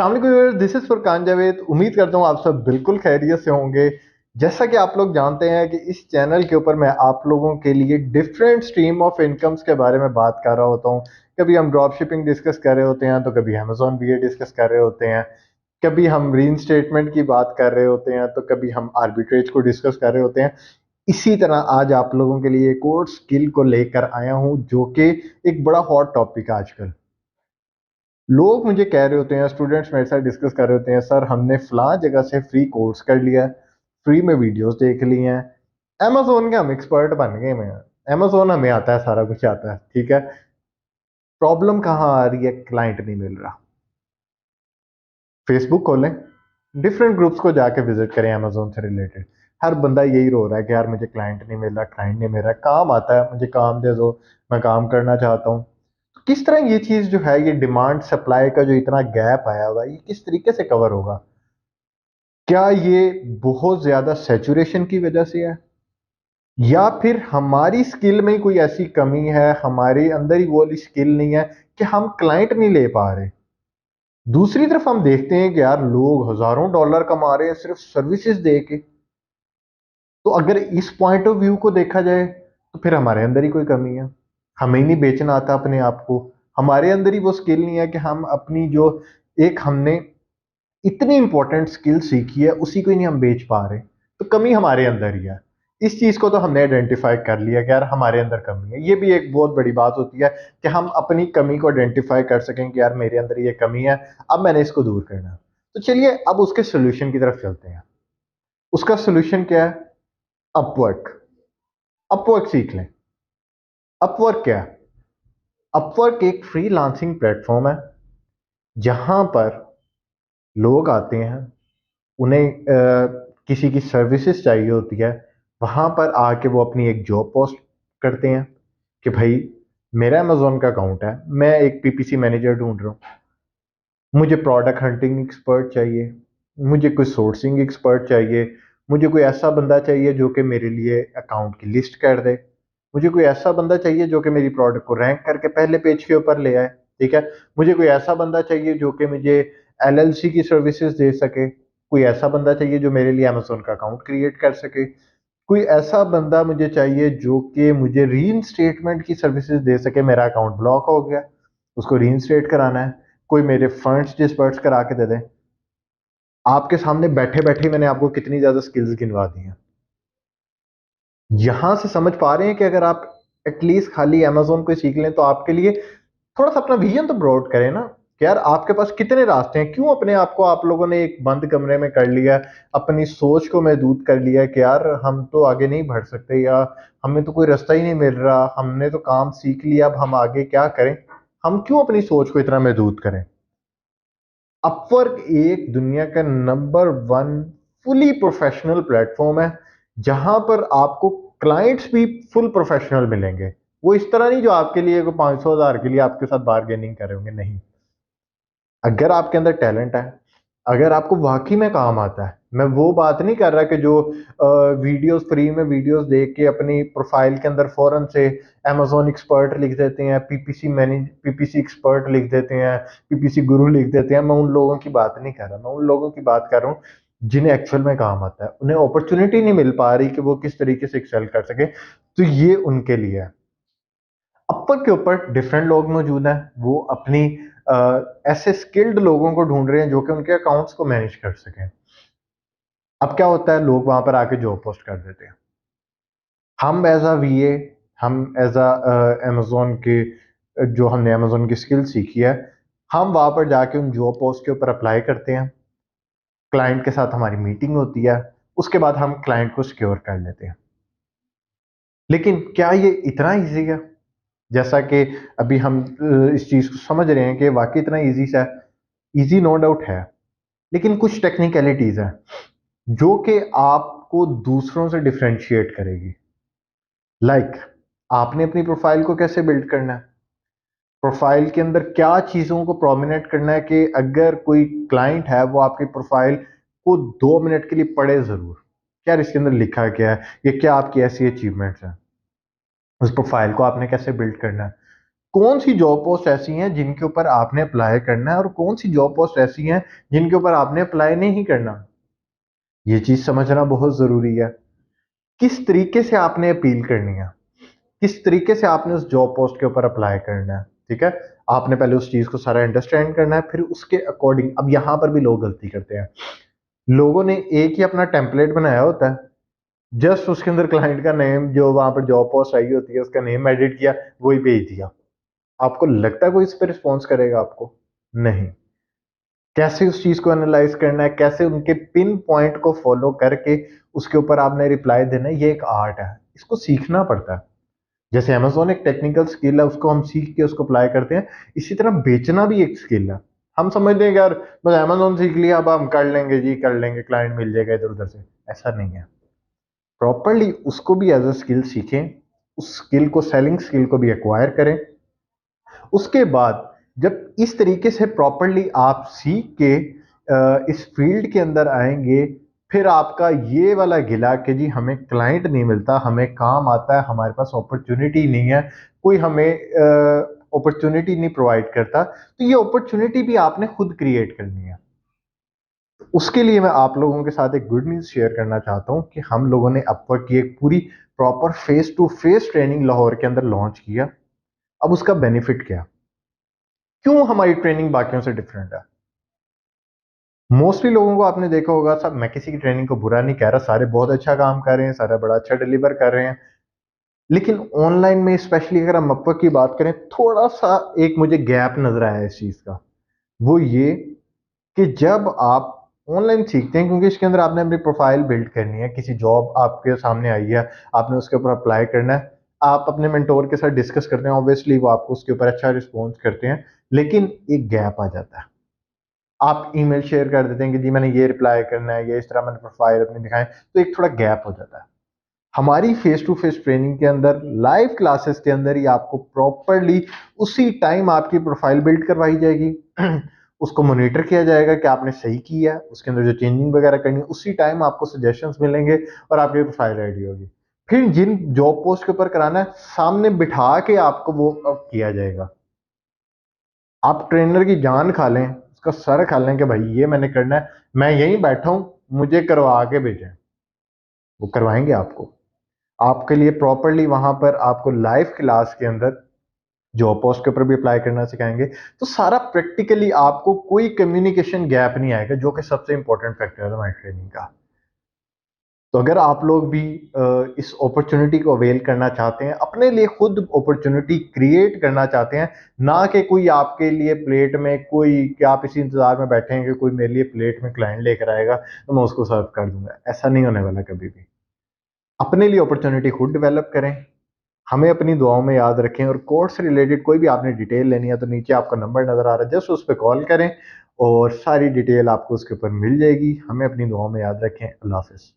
अस्सलाम वालेकुम, this is Furqan Javed. उम्मीद करता हूँ आप सब बिल्कुल खैरियत से होंगे। जैसा कि आप लोग जानते हैं कि इस चैनल के ऊपर मैं आप लोगों के लिए डिफरेंट स्ट्रीम ऑफ इनकम्स के बारे में बात कर रहा होता हूँ। कभी हम ड्रॉप शिपिंग डिस्कस कर रहे होते हैं, तो कभी अमेजोन बीए डिस्कस कर रहे होते हैं, कभी हम री स्टेटमेंट की बात कर रहे होते हैं, तो कभी हम आर्बिट्रेज को डिस्कस कर रहे होते हैं। इसी तरह आज आप लोगों के लिए एक और स्किल को लेकर आया हूँ जो कि एक बड़ा हॉट टॉपिक है आजकल। लोग मुझे कह रहे होते हैं, स्टूडेंट्स मेरे साथ डिस्कस कर रहे होते हैं, सर हमने फलां जगह से फ्री कोर्स कर लिया, फ्री में वीडियोस देख लिए हैं, अमेजोन के हम एक्सपर्ट बन गए हैं, अमेजोन हमें आता है, सारा कुछ आता है, ठीक है। प्रॉब्लम कहाँ आ रही है? क्लाइंट नहीं मिल रहा। फेसबुक खोलें, डिफरेंट ग्रुप्स को जाके विजिट करें अमेजोन से रिलेटेड, हर बंदा यही रो रहा है कि यार मुझे क्लाइंट नहीं मिल रहा, क्लाइंट नहीं मिल रहा, काम आता है, मुझे काम दे दो, मैं काम करना चाहता हूँ। किस तरह ये चीज जो है, ये डिमांड सप्लाई का जो इतना गैप आया हुआ है, ये किस तरीके से कवर होगा? क्या ये बहुत ज्यादा सैचुरेशन की वजह से है, या फिर हमारी स्किल में ही कोई ऐसी कमी है, हमारे अंदर ही वो वाली स्किल नहीं है कि हम क्लाइंट नहीं ले पा रहे? दूसरी तरफ हम देखते हैं कि यार लोग हजारों डॉलर कमा रहे हैं सिर्फ सर्विसेज दे के। तो अगर इस पॉइंट ऑफ व्यू को देखा जाए, तो फिर हमारे अंदर ही कोई कमी है। हमें ही नहीं बेचना आता अपने आप को, हमारे अंदर ही वो स्किल नहीं है कि हम अपनी जो एक हमने इतनी इंपॉर्टेंट स्किल सीखी है उसी को ही नहीं हम बेच पा रहे। तो कमी हमारे अंदर ही है। इस चीज को तो हमने आइडेंटिफाई कर लिया कि यार हमारे अंदर कमी है। ये भी एक बहुत बड़ी बात होती है कि हम अपनी कमी को आइडेंटिफाई कर सकें कि यार मेरे अंदर ये कमी है, अब मैंने इसको दूर करना है। तो चलिए अब उसके सोल्यूशन की तरफ चलते हैं। उसका सोल्यूशन क्या है? अपवर्क। अपवर्क सीख लें। अपवर्क क्या है? अपवर्क एक फ्रीलांसिंग प्लेटफॉर्म है जहां पर लोग आते हैं, उन्हें किसी की सर्विसेज चाहिए होती है, वहां पर आके वो अपनी एक जॉब पोस्ट करते हैं कि भाई मेरा अमेजोन का अकाउंट है, मैं एक पीपीसी मैनेजर ढूंढ रहा हूँ, मुझे प्रोडक्ट हंटिंग एक्सपर्ट चाहिए, मुझे कोई सोर्सिंग एक्सपर्ट चाहिए, मुझे कोई ऐसा बंदा चाहिए जो कि मेरे लिए अकाउंट की लिस्ट कर दे, मुझे कोई ऐसा बंदा चाहिए जो कि मेरी प्रोडक्ट को रैंक करके पहले पेज के ऊपर ले आए, ठीक है। मुझे कोई ऐसा बंदा चाहिए जो कि मुझे एलएलसी की सर्विसेज दे सके, कोई ऐसा बंदा चाहिए जो मेरे लिए अमेजोन का अकाउंट क्रिएट कर सके, कोई ऐसा बंदा मुझे चाहिए जो कि मुझे रीइंस्टेटमेंट की सर्विसेज दे सके, मेरा अकाउंट ब्लॉक हो गया, उसको रीइंस्टेट कराना है, कोई मेरे फंड्स डिसबर्स करा के दे दे। आपके सामने बैठे बैठे मैंने आपको कितनी ज्यादा स्किल्स गिनवा दी हैं। यहां से समझ पा रहे हैं कि अगर आप एटलीस्ट खाली अमेजोन को सीख लें तो आपके लिए थोड़ा सा अपना विजन तो ब्रॉड करें ना, कि यार आपके पास कितने रास्ते हैं। क्यों अपने आप को आप लोगों ने एक बंद कमरे में कर लिया, अपनी सोच को महदूद कर लिया कि यार हम तो आगे नहीं बढ़ सकते, या हमें तो कोई रास्ता ही नहीं मिल रहा, हमने तो काम सीख लिया, अब हम आगे क्या करें? हम क्यों अपनी सोच को इतना महदूद करें? अपवर्क एक दुनिया का number one fully professional platform है जहां पर आपको क्लाइंट्स भी फुल प्रोफेशनल मिलेंगे। वो इस तरह नहीं जो आपके लिए को 500,000 के लिए आपके साथ बार्गेनिंग कर रहे होंगे, नहीं। अगर आपके अंदर टैलेंट है, अगर आपको वाकई में काम आता है, मैं वो बात नहीं कर रहा कि जो वीडियोस फ्री में वीडियोस देख के अपनी प्रोफाइल के अंदर फौरन से अमेजोन एक्सपर्ट लिख देते हैं, पीपीसी मैनेज पीपीसी एक्सपर्ट लिख देते हैं, पीपीसी गुरु लिख देते हैं। मैं उन लोगों की बात नहीं कर रहा, मैं उन लोगों की बात कर रहा हूँ जिन्हें एक्चुअल में काम आता है, उन्हें अपॉर्चुनिटी नहीं मिल पा रही कि वो किस तरीके से एक्सेल कर सके। तो ये उनके लिए है। अपर के ऊपर डिफरेंट लोग मौजूद हैं, वो अपनी ऐसे स्किल्ड लोगों को ढूंढ रहे हैं जो कि उनके अकाउंट्स को मैनेज कर सकें। अब क्या होता है, लोग वहां पर आके जॉब पोस्ट कर देते हैं। हम एज अ वीए, हम एज अ अमेजोन के जो हमने अमेजोन की स्किल सीखी है, हम वहां पर जाके उन जॉब पोस्ट के ऊपर अप्लाई करते हैं, क्लाइंट के साथ हमारी मीटिंग होती है, उसके बाद हम क्लाइंट को सिक्योर कर लेते हैं। लेकिन क्या ये इतना ईजी है? जैसा कि अभी हम इस चीज को समझ रहे हैं कि वाकई इतना ईजी सा है। ईजी नो डाउट है, लेकिन कुछ टेक्निकलिटीज हैं जो कि आपको दूसरों से डिफरेंशिएट करेगी। लाइक आपने अपनी प्रोफाइल को कैसे बिल्ड करना है, प्रोफाइल के अंदर क्या चीजों को प्रोमिनेट करना है कि अगर कोई क्लाइंट है वो आपकी प्रोफाइल को 2 मिनट के लिए पढ़े जरूर, क्या इसके अंदर लिखा है, क्या है ये, क्या आपकी ऐसी अचीवमेंट्स हैं। उस प्रोफाइल को आपने कैसे बिल्ड करना है, कौन सी जॉब पोस्ट ऐसी हैं जिनके ऊपर आपने अप्लाई करना है और कौन सी जॉब पोस्ट ऐसी हैं जिनके ऊपर आपने अप्लाई नहीं करना। ये चीज समझना बहुत जरूरी है। किस तरीके से आपने अपील करनी है, किस तरीके से आपने उस जॉब पोस्ट के ऊपर अप्लाई करना है। ठीक है, आपने पहले उस चीज को सारा अंडरस्टैंड करना है, फिर उसके अकॉर्डिंग। अब यहां पर भी लोग गलती करते हैं। लोगों ने एक ही अपना टेम्पलेट बनाया होता है, जस्ट उसके अंदर क्लाइंट का नेम, जो वहां पर जॉब पोस्ट आई होती है उसका नेम एडिट किया, वही भेज दिया। आपको लगता है कोई इस पर रिस्पॉन्स करेगा आपको? नहीं। कैसे उस चीज को एनालाइज करना है, कैसे उनके पिन पॉइंट को फॉलो करके उसके ऊपर आपने रिप्लाई देना है, ये एक आर्ट है। इसको सीखना पड़ता है। जैसे अमेजोन एक टेक्निकल स्किल है, उसको हम सीख के उसको अप्लाई करते हैं, इसी तरह बेचना भी एक स्किल है। हम समझते हैं कि यार बस अमेजोन सीख लिया, अब हम कर लेंगे जी, कर लेंगे, क्लाइंट मिल जाएगा इधर उधर से। ऐसा नहीं है। प्रॉपरली उसको भी एज अ स्किल सीखें, उस स्किल को, सेलिंग स्किल को भी एक्वायर करें। उसके बाद जब इस तरीके से प्रॉपरली आप सीख के इस फील्ड के अंदर आएंगे, फिर आपका ये वाला गिला कि जी हमें क्लाइंट नहीं मिलता, हमें काम आता है, हमारे पास अपॉर्चुनिटी नहीं है, कोई हमें अपॉर्चुनिटी नहीं प्रोवाइड करता, तो ये अपॉर्चुनिटी भी आपने खुद क्रिएट करनी है। उसके लिए मैं आप लोगों के साथ एक गुड न्यूज़ शेयर करना चाहता हूं कि हम लोगों ने अपवर्क की एक पूरी proper face to face training Lahore के अंदर लॉन्च किया। अब उसका बेनिफिट क्या, क्यों हमारी ट्रेनिंग बाकियों से डिफरेंट है? मोस्टली लोगों को आपने देखा होगा, सब, मैं किसी की ट्रेनिंग को बुरा नहीं कह रहा, सारे बहुत अच्छा काम कर रहे हैं, सारे बड़ा अच्छा डिलीवर कर रहे हैं। लेकिन ऑनलाइन में स्पेशली अगर हम अपवर्क की बात करें, थोड़ा सा एक मुझे गैप नजर आया इस चीज का। वो ये कि जब आप ऑनलाइन सीखते हैं, क्योंकि इसके अंदर आपने अपनी प्रोफाइल बिल्ड करनी है, किसी जॉब आपके सामने आई है, आपने उसके ऊपर अप्लाई करना है, आप अपने मेंटोर के साथ डिस्कस करते हैं, ऑब्वियसली वो आपको उसके ऊपर अच्छा रिस्पॉन्स करते हैं। लेकिन एक गैप आ जाता है। आप ईमेल शेयर कर देते हैं कि जी मैंने ये रिप्लाई करना है, ये इस तरह मैंने प्रोफाइल अपनी दिखाएं, तो एक थोड़ा गैप हो जाता है। हमारी फेस टू फेस ट्रेनिंग के अंदर, लाइव क्लासेस के अंदर ही आपको प्रॉपरली उसी टाइम आपकी प्रोफाइल बिल्ड करवाई जाएगी। उसको मॉनिटर किया जाएगा कि आपने सही किया है, उसके अंदर जो चेंजिंग वगैरह करनी है उसी टाइम आपको सजेशंस मिलेंगे और आपकी प्रोफाइल रेडी होगी। फिर जिन जॉब पोस्ट के ऊपर कराना है, सामने बिठा के आपको वो अब किया जाएगा। आप ट्रेनर की जान खा लें, उसका सर खा लें कि भाई ये मैंने करना है, मैं यहीं बैठा हूं, मुझे करवा के भेजें, वो करवाएंगे आपको। आपके लिए प्रॉपरली वहां पर आपको लाइव क्लास के अंदर जॉब पोस्ट के ऊपर भी अप्लाई करना सिखाएंगे। तो सारा प्रैक्टिकली, आपको कोई कम्युनिकेशन गैप नहीं आएगा, जो कि सबसे इंपॉर्टेंट फैक्टर है हमारी ट्रेनिंग का। तो अगर आप लोग भी इस अपॉर्चुनिटी को अवेल करना चाहते हैं, अपने लिए खुद अपॉर्चुनिटी क्रिएट करना चाहते हैं, ना कि कोई आपके लिए प्लेट में, कोई कि आप इसी इंतजार में बैठे हैं कि कोई मेरे लिए प्लेट में क्लाइंट लेकर आएगा तो मैं उसको सर्व कर दूंगा, ऐसा नहीं होने वाला कभी भी। अपने लिए अपॉर्चुनिटी खुद डेवलप करें, हमें अपनी दुआओं में याद रखें, और कोर्स से रिलेटेड कोई भी आपने डिटेल लेनी है तो नीचे आपका नंबर नजर आ रहा है, जस्ट उस पर कॉल करें और सारी डिटेल आपको उसके ऊपर मिल जाएगी। हमें अपनी दुआओं में याद रखें। अल्लाह हाफिज।